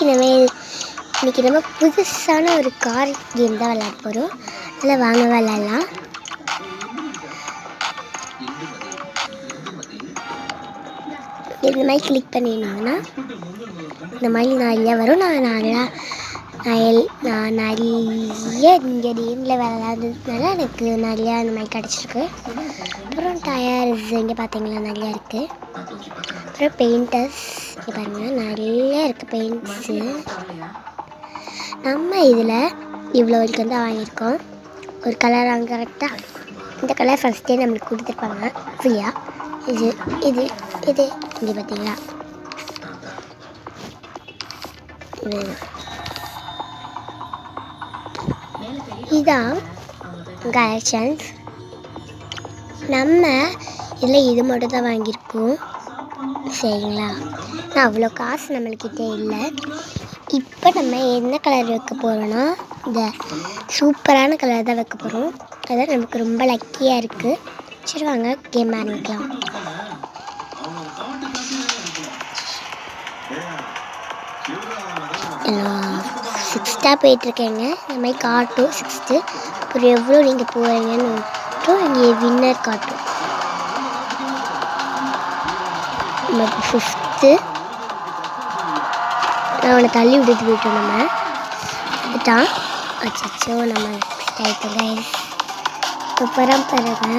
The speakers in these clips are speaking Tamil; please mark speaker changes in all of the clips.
Speaker 1: இன்றைக்கி நம்ம புதுசான ஒரு கார் கேம் தான் விளையாட போகிறோம். அதில் வாங்க விளையாடலாம். இந்த மாதிரி கிளிக் பண்ணியிருந்தோம்னா இந்த மாதிரி நிறையா வரும். நான் நிறைய இந்த கேமில் விளையாடுறதுனால எனக்கு நிறையா இந்த மாதிரி கிடச்சிருக்கு. அப்புறம் டயர்ஸ் இங்கே பார்த்தீங்களா நிறையா இருக்குது. அப்புறம் பெயிண்டர்ஸ் இங்கே பாருங்கள் நிறைய இருக்குது பெயிண்ட்ஸு. நம்ம இதில் இவ்வளோ வரைக்கும் தான் வாங்கியிருக்கோம். ஒரு கலர் அங்கே கரெக்டாக இந்த கலர் ஃபஸ்ட்டே நம்மளுக்கு கொடுத்துருப்பாங்க ஃப்ரீயாக. இது இது இது இங்கே பார்த்தீங்களா இதுதான் கலெக்ஷன்ஸ். நம்ம இதில் இது மட்டும் தான் வாங்கியிருக்கோம் சரிங்களா. நான் அவ்வளோ காசு நம்மள்கிட்ட இல்லை. இப்போ நம்ம என்ன கலர் வைக்க போகிறோன்னா இந்த சூப்பரான கலர் தான் வைக்க போகிறோம். அதான் நமக்கு ரொம்ப லக்கியாக இருக்குது. சரி வாங்க கேம் ஆரம்பிக்கலாம். நான் 6th போயிட்டுருக்கேங்க. இந்த மாதிரி காட்டும் 6th. அப்புறம் எவ்வளோ நீங்கள் போகிறீங்கன்னு மட்டும் இங்கே வின்னர் காட்டும். நம்ம 5th நான் அவனை தள்ளி விட்டுட்டு போயிட்டோம். நம்ம விட்டான். அச்சோ நம்ம ஆகிட்டோம் கைஸ். அப்புறம் பிறகு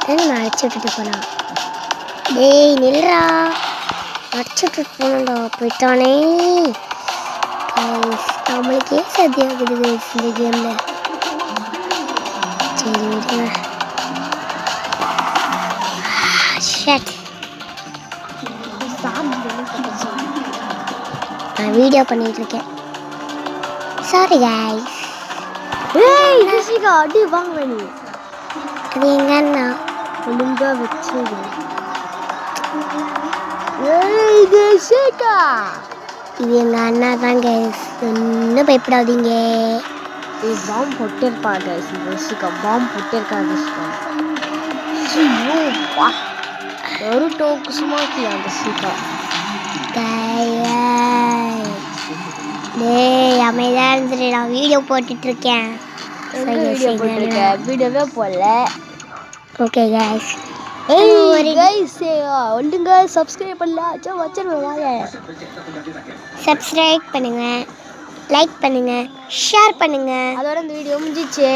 Speaker 1: நம்ம அழைச்சி விட்டுட்டு போனான். டேய் நில்றா, அழைச்சி விட்டுட்டு போனோம்டா. போயிட்டானே நம்மளுக்கே சத்தியாகுது கைஸ் இந்த கேமில். சரி விடுங்க. ஷட் நான் வீடியோ பண்ணிட்டு இருக்கேன். Sorry guys.
Speaker 2: ஏய் ஜெசிகா அடி வாங்க நீ.
Speaker 1: அது எங்கன்னா
Speaker 2: ஒழுங்கா வச்சுடு. ஏய் ஜெசிகா
Speaker 1: இது எங்கள் அண்ணா தான் கைஸ். ஒன்றும் பயப்படாதீங்க.
Speaker 2: ஏய் பாம் போட்டிருப்பா கைஸ். ஜெசிகா பாம் போட்டிருக்கா ஜெசிகா. ஐயோ பா ஒரு டோக்கு சும்மாக்கியா ஜெசிகா.
Speaker 1: டேய் அமைதியாக இருந்துட்டு நான் வீடியோ போட்டுட்ருக்கேன்.
Speaker 2: வீடியோவே போடல.
Speaker 1: Okay guys.
Speaker 2: ஏய் கைஸ் ஒழுங்கா சப்ஸ்கிரைப் பண்ணல வச்சிருவாங்க.
Speaker 1: சப்ஸ்கிரைப் பண்ணுங்கள், லைக் பண்ணுங்கள், ஷேர் பண்ணுங்கள்.
Speaker 2: அதோட இந்த வீடியோ முடிஞ்சிச்சு.